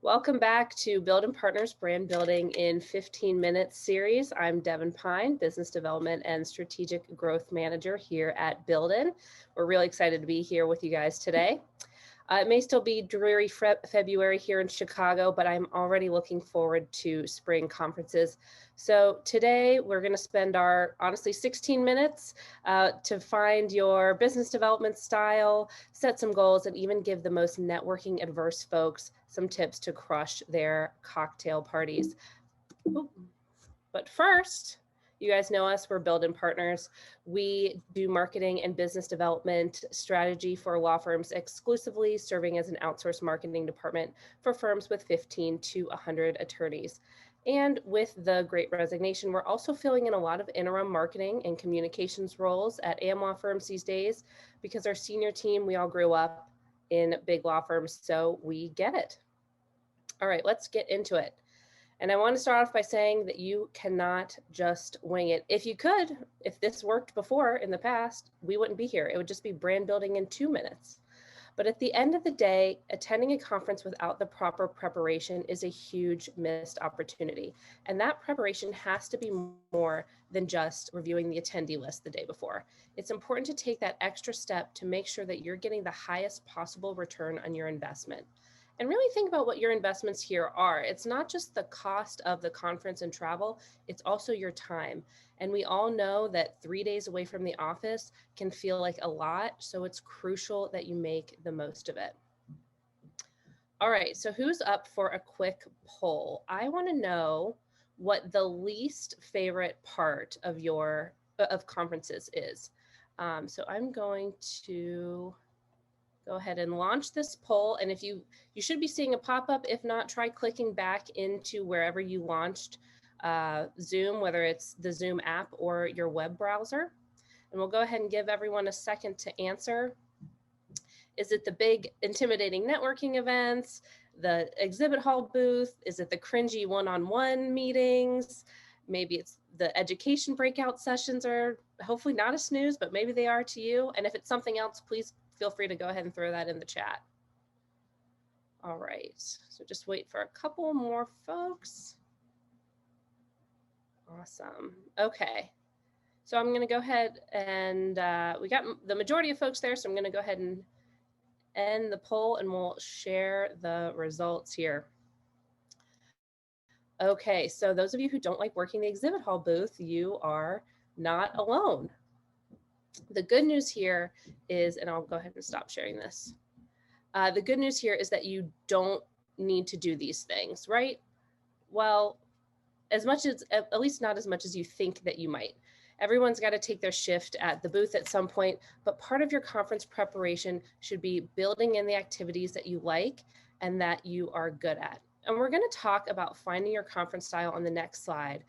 Welcome back to Builden Partners Brand Building in 15 Minutes series. I'm Devon Pine, Business Development and Strategic Growth Manager here at Builden. We're really excited to be here with you guys today. It may still be dreary February here in Chicago, but I'm already looking forward to spring conferences. So today we're going to spend our, honestly, 16 minutes to find your business development style, set some goals, and even give the most networking adverse folks some tips to crush their cocktail parties. Ooh. But first, you guys know us, we're Builden Partners. We do marketing and business development strategy for law firms exclusively, serving as an outsourced marketing department for firms with 15 to 100 attorneys. And with the Great Resignation, we're also filling in a lot of interim marketing and communications roles at AM law firms these days because our senior team, we all grew up in big law firms, so we get it. All right, let's get into it. And I want to start off by saying that you cannot just wing it. If you could, if this worked before in the past, we wouldn't be here. It would just be brand building in 2 minutes. But at the end of the day, attending a conference without the proper preparation is a huge missed opportunity. And that preparation has to be more than just reviewing the attendee list the day before. It's important to take that extra step to make sure that you're getting the highest possible return on your investment. And really think about what your investments here are. It's not just the cost of the conference and travel, it's also your time. And we all know that 3 days away from the office can feel like a lot, so it's crucial that you make the most of it. All right, so who's up for a quick poll? I want to know what the least favorite part of conferences is. So I'm going to go ahead and launch this poll. And if you should be seeing a pop-up. If not, try clicking back into wherever you launched Zoom, whether it's the Zoom app or your web browser. And we'll go ahead and give everyone a second to answer. Is it the big intimidating networking events, the exhibit hall booth? Is it the cringy one-on-one meetings? Maybe it's the education breakout sessions are hopefully not a snooze, but maybe they are to you. And if it's something else, please feel free to go ahead and throw that in the chat. All right, so just wait for a couple more folks. Awesome. Okay, so I'm going to go ahead and we got the majority of folks there, so I'm going to go ahead and end the poll and we'll share the results here. Okay, so those of you who don't like working the exhibit hall booth, you are not alone. The good news here is, and I'll go ahead and stop sharing this. The good news here is that you don't need to do these things, right? Well, as much as, at least not as much as you think that you might. Everyone's got to take their shift at the booth at some point, but part of your conference preparation should be building in the activities that you like and that you are good at. And we're going to talk about finding your conference style on the next slide.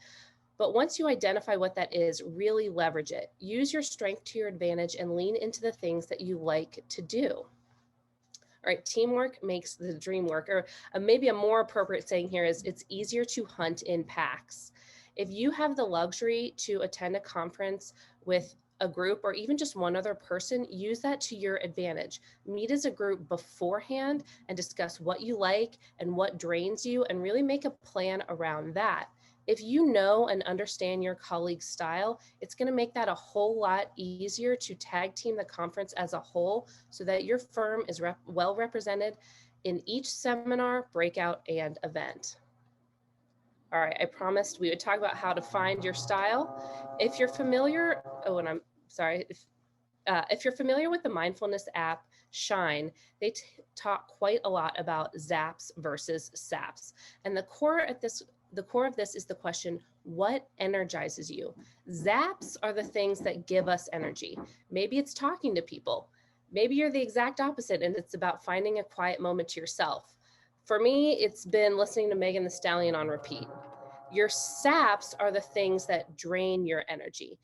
But once you identify what that is, really leverage it. Use your strength to your advantage and lean into the things that you like to do. All right, teamwork makes the dream work, or maybe a more appropriate saying here is it's easier to hunt in packs. If you have the luxury to attend a conference with a group or even just one other person, use that to your advantage. Meet as a group beforehand and discuss what you like and what drains you and really make a plan around that. If you know and understand your colleague's style, it's going to make that a whole lot easier to tag team the conference as a whole so that your firm is well represented in each seminar, breakout, and event. All right, I promised we would talk about how to find your style. If you're familiar, if you're familiar with the mindfulness app Shine, they talk quite a lot about zaps versus saps. And the core of this is the question, what energizes you? Zaps are the things that give us energy. Maybe it's talking to people. Maybe you're the exact opposite and it's about finding a quiet moment to yourself. For me, it's been listening to Megan Thee Stallion on repeat. Your saps are the things that drain your energy.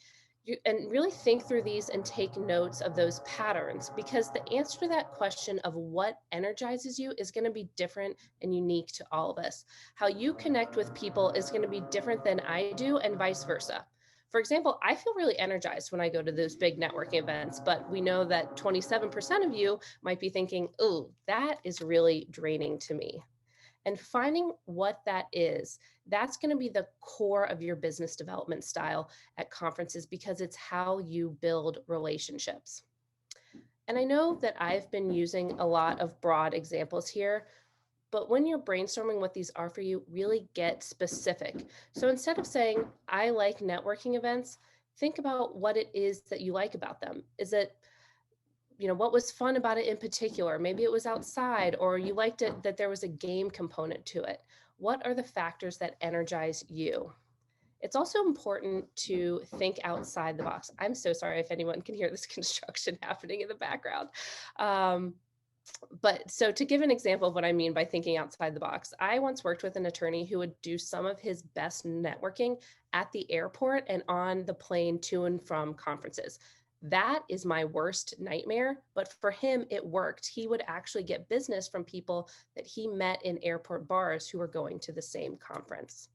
And really think through these and take notes of those patterns, because the answer to that question of what energizes you is going to be different and unique to all of us. How you connect with people is going to be different than I do, and vice versa. For example, I feel really energized when I go to those big networking events, but we know that 27% of you might be thinking, oh, that is really draining to me. And finding what that is, that's going to be the core of your business development style at conferences because it's how you build relationships. And I know that I've been using a lot of broad examples here, but when you're brainstorming what these are for you, really get specific. So instead of saying, I like networking events, think about what it is that you like about them. Is it, what was fun about it in particular? Maybe it was outside, or you liked it that there was a game component to it. What are the factors that energize you? It's also important to think outside the box. I'm so sorry if anyone can hear this construction happening in the background. Um, but so to give an example of what I mean by thinking outside the box, I once worked with an attorney who would do some of his best networking at the airport and on the plane to and from conferences. That is my worst nightmare, but for him, it worked. He would actually get business from people that he met in airport bars who were going to the same conference.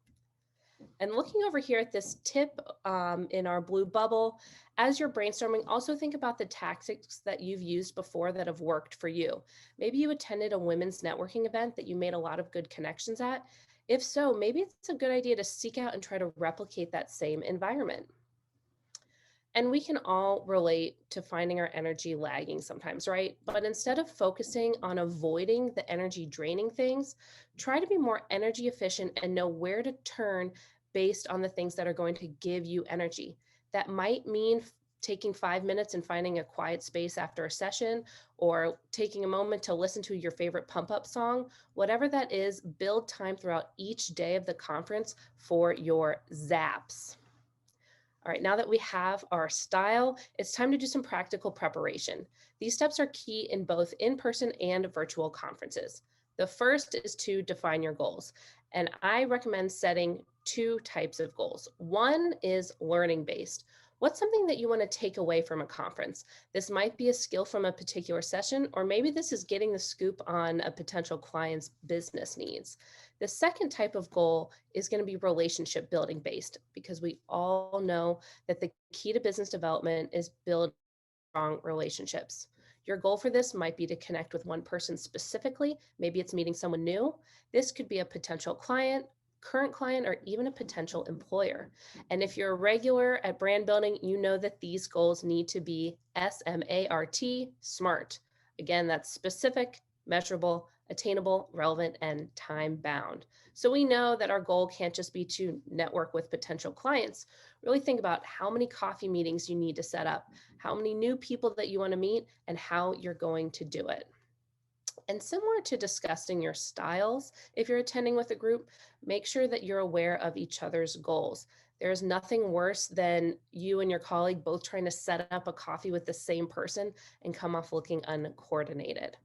And looking over here at this tip in our blue bubble, as you're brainstorming, also think about the tactics that you've used before that have worked for you. Maybe you attended a women's networking event that you made a lot of good connections at. If so, maybe it's a good idea to seek out and try to replicate that same environment. And we can all relate to finding our energy lagging sometimes, right? But instead of focusing on avoiding the energy draining things, try to be more energy efficient and know where to turn based on the things that are going to give you energy. That might mean taking 5 minutes and finding a quiet space after a session, or taking a moment to listen to your favorite pump up song. Whatever that is, build time throughout each day of the conference for your zaps. All right, now that we have our style, it's time to do some practical preparation. These steps are key in both in-person and virtual conferences. The first is to define your goals. And I recommend setting two types of goals. One is learning based. What's something that you want to take away from a conference? This might be a skill from a particular session, or maybe this is getting the scoop on a potential client's business needs. The second type of goal is going to be relationship building based, because we all know that the key to business development is building strong relationships. Your goal for this might be to connect with one person specifically. Maybe it's meeting someone new. This could be a potential client, current client, or even a potential employer. And if you're a regular at brand building, you know that these goals need to be SMART, SMART. Again, that's specific, measurable, attainable, relevant, and time bound. So we know that our goal can't just be to network with potential clients. Really think about how many coffee meetings you need to set up, how many new people that you want to meet, and how you're going to do it. And similar to discussing your styles, if you're attending with a group, make sure that you're aware of each other's goals. There's nothing worse than you and your colleague both trying to set up a coffee with the same person and come off looking uncoordinated.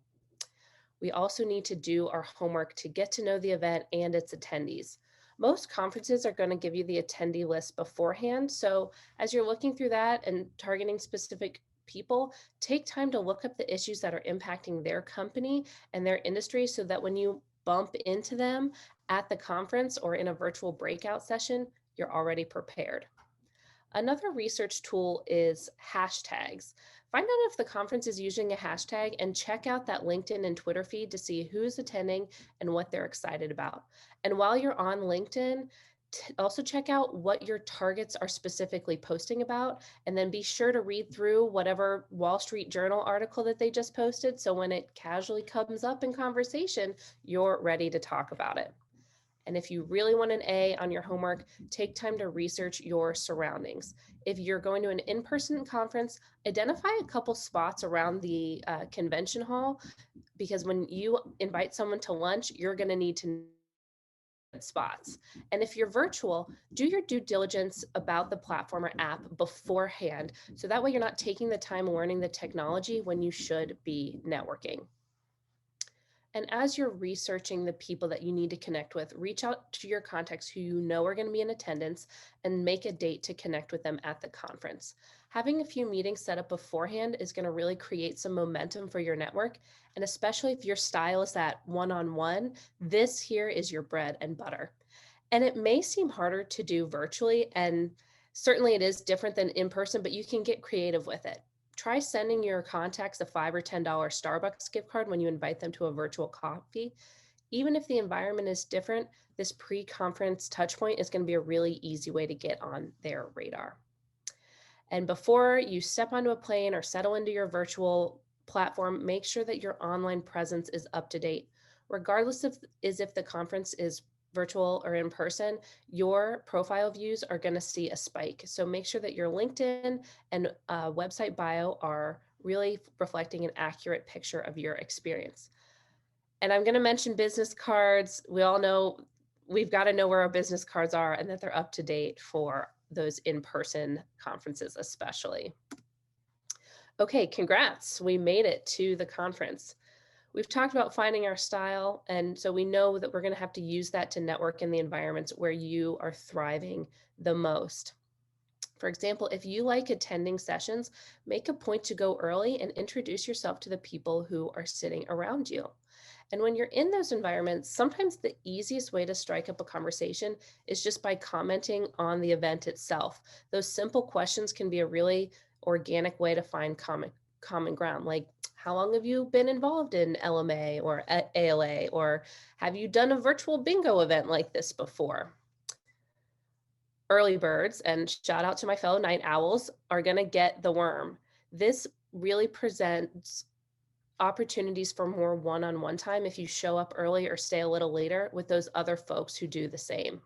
We also need to do our homework to get to know the event and its attendees. Most conferences are going to give you the attendee list beforehand. So as you're looking through that and targeting specific people, take time to look up the issues that are impacting their company and their industry so that when you bump into them at the conference or in a virtual breakout session, you're already prepared. Another research tool is hashtags. Find out if the conference is using a hashtag and check out that LinkedIn and Twitter feed to see who's attending and what they're excited about. And while you're on LinkedIn, also check out what your targets are specifically posting about, and then be sure to read through whatever Wall Street Journal article that they just posted. So when it casually comes up in conversation, you're ready to talk about it. And if you really want an A on your homework, take time to research your surroundings. If you're going to an in-person conference, identify a couple spots around the convention hall, because when you invite someone to lunch, you're going to need to know spots. And if you're virtual, do your due diligence about the platform or app beforehand. So that way you're not taking the time learning the technology when you should be networking. And as you're researching the people that you need to connect with, reach out to your contacts who you know are going to be in attendance and make a date to connect with them at the conference. Having a few meetings set up beforehand is going to really create some momentum for your network. And especially if your style is that one-on-one, this here is your bread and butter. And it may seem harder to do virtually, and certainly it is different than in person, but you can get creative with it. Try sending your contacts a $5 or $10 Starbucks gift card when you invite them to a virtual coffee. Even if the environment is different, this pre-conference touchpoint is going to be a really easy way to get on their radar. And before you step onto a plane or settle into your virtual platform, make sure that your online presence is up to date. Regardless of if the conference is virtual or in person, your profile views are going to see a spike. So make sure that your LinkedIn and website bio are really reflecting an accurate picture of your experience. And I'm going to mention business cards. We all know we've got to know where our business cards are and that they're up to date for those in-person conferences, especially. Okay, congrats. We made it to the conference. We've talked about finding our style, and so we know that we're going to have to use that to network in the environments where you are thriving the most. For example, if you like attending sessions, make a point to go early and introduce yourself to the people who are sitting around you. And when you're in those environments, sometimes the easiest way to strike up a conversation is just by commenting on the event itself. Those simple questions can be a really organic way to find common ground, like how long have you been involved in LMA or ALA, or have you done a virtual bingo event like this before? Early birds, and shout out to my fellow night owls, are going to get the worm. This really presents opportunities for more one-on-one time if you show up early or stay a little later with those other folks who do the same.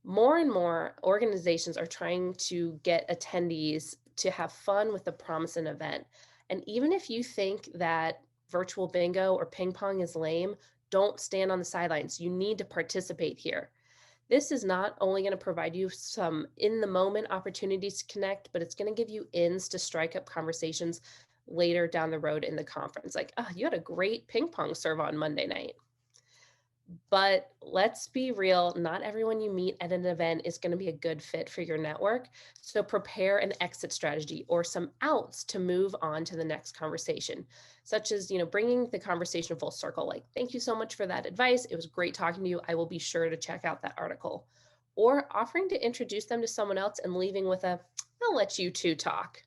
More and more organizations are trying to get attendees to have fun with the promise of an event. And even if you think that virtual bingo or ping pong is lame, don't stand on the sidelines. You need to participate here. This is not only going to provide you some in the moment opportunities to connect, but it's going to give you ins to strike up conversations later down the road in the conference. Like, oh, you had a great ping pong serve on Monday night. But let's be real, not everyone you meet at an event is going to be a good fit for your network. So prepare an exit strategy or some outs to move on to the next conversation, such as, bringing the conversation full circle. Like, thank you so much for that advice. It was great talking to you. I will be sure to check out that article. Or offering to introduce them to someone else and leaving with a, I'll let you two talk.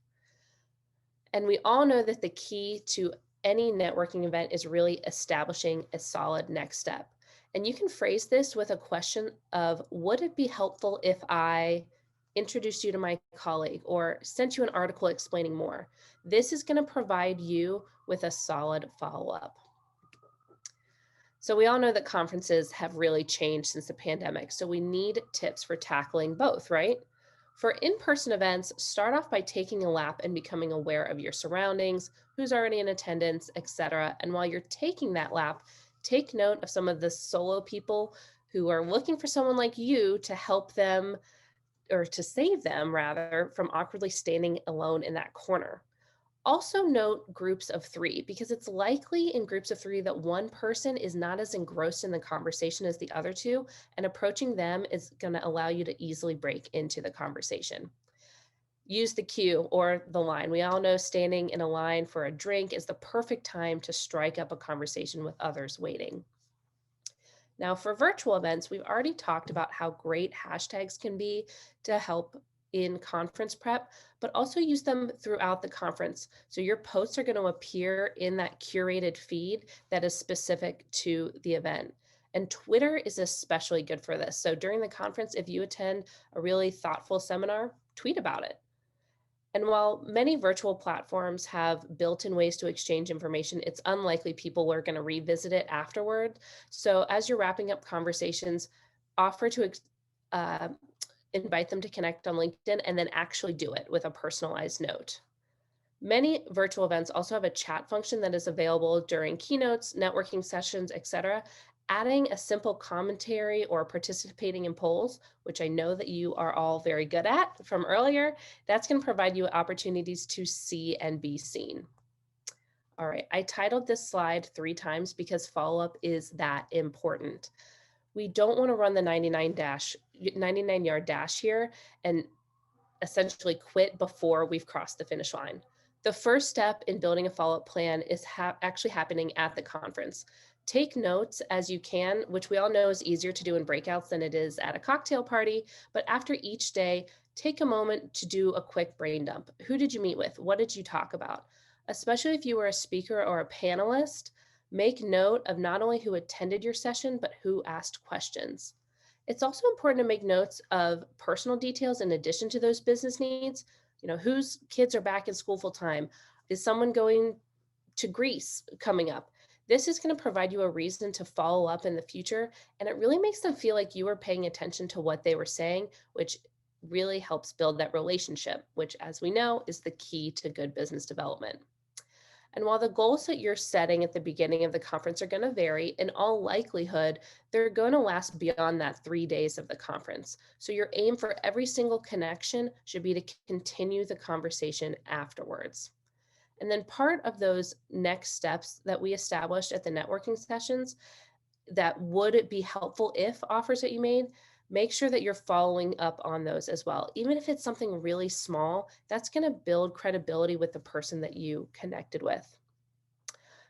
And we all know that the key to any networking event is really establishing a solid next step. And you can phrase this with a question of, would it be helpful if I introduced you to my colleague or sent you an article explaining more? This is going to provide you with a solid follow-up. So we all know that conferences have really changed since the pandemic. So we need tips for tackling both, right? For in-person events, start off by taking a lap and becoming aware of your surroundings, who's already in attendance, etc. And while you're taking that lap, take note of some of the solo people who are looking for someone like you to help them, or to save them rather, from awkwardly standing alone in that corner. Also note groups of three, because it's likely in groups of three that one person is not as engrossed in the conversation as the other two, and approaching them is going to allow you to easily break into the conversation. Use the queue or the line. We all know standing in a line for a drink is the perfect time to strike up a conversation with others waiting. Now, for virtual events, we've already talked about how great hashtags can be to help in conference prep, but also use them throughout the conference. So your posts are going to appear in that curated feed that is specific to the event. And Twitter is especially good for this. So during the conference, if you attend a really thoughtful seminar, tweet about it. And while many virtual platforms have built-in ways to exchange information, it's unlikely people are going to revisit it afterward. So as you're wrapping up conversations, offer to invite them to connect on LinkedIn and then actually do it with a personalized note. Many virtual events also have a chat function that is available during keynotes, networking sessions, etc. Adding a simple commentary or participating in polls, which I know that you are all very good at from earlier, that's going to provide you opportunities to see and be seen. All right, I titled this slide 3 times because follow-up is that important. We don't want to run the 99-yard dash here and essentially quit before we've crossed the finish line. The first step in building a follow-up plan is actually happening at the conference. Take notes as you can, which we all know is easier to do in breakouts than it is at a cocktail party, but after each day, take a moment to do a quick brain dump. Who did you meet with? What did you talk about? Especially if you were a speaker or a panelist, Make note of not only who attended your session, but who asked questions. It's also important to make notes of personal details in addition to those business needs. Whose kids are back in school full time? Is someone going to Greece coming up? This is going to provide you a reason to follow up in the future, and it really makes them feel like you were paying attention to what they were saying, which really helps build that relationship, which, as we know, is the key to good business development. And while the goals that you're setting at the beginning of the conference are going to vary, in all likelihood, they're going to last beyond that 3 days of the conference. So your aim for every single connection should be to continue the conversation afterwards. And then part of those next steps that we established at the networking sessions that would be helpful if offers that you made, make sure that you're following up on those as well. Even if it's something really small, that's going to build credibility with the person that you connected with.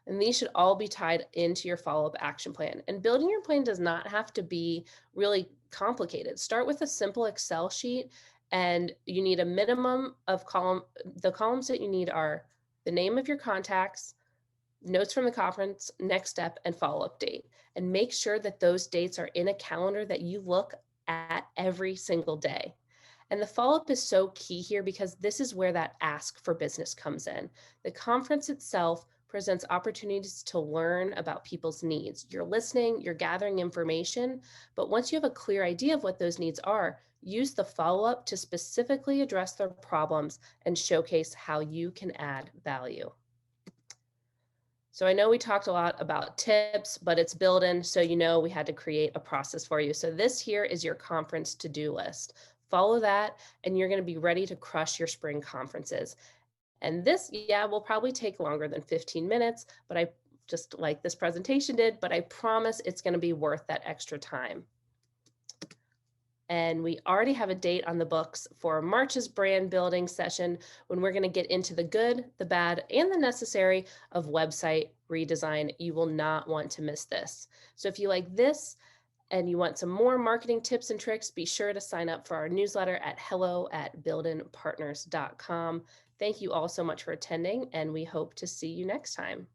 And these should all be tied into your follow-up action plan. And building your plan does not have to be really complicated. Start with a simple Excel sheet, and you need a minimum of the columns that you need are the name of your contacts, notes from the conference, next step, and follow-up date. And make sure that those dates are in a calendar that you look at every single day. And the follow-up is so key here because this is where that ask for business comes in. The conference itself presents opportunities to learn about people's needs. You're listening, you're gathering information, but once you have a clear idea of what those needs are, use the follow-up to specifically address their problems and showcase how you can add value. So I know we talked a lot about tips, but it's Builden, so we had to create a process for you. So this here is your conference to-do list. Follow that, and you're going to be ready to crush your spring conferences. And this, yeah, will probably take longer than 15 minutes, but I just like this presentation did, but I promise it's going to be worth that extra time. And we already have a date on the books for March's brand building session when we're going to get into the good, the bad, and the necessary of website redesign. You will not want to miss this. So if you like this and you want some more marketing tips and tricks, be sure to sign up for our newsletter at hello@buildenpartners.com. Thank you all so much for attending, and we hope to see you next time.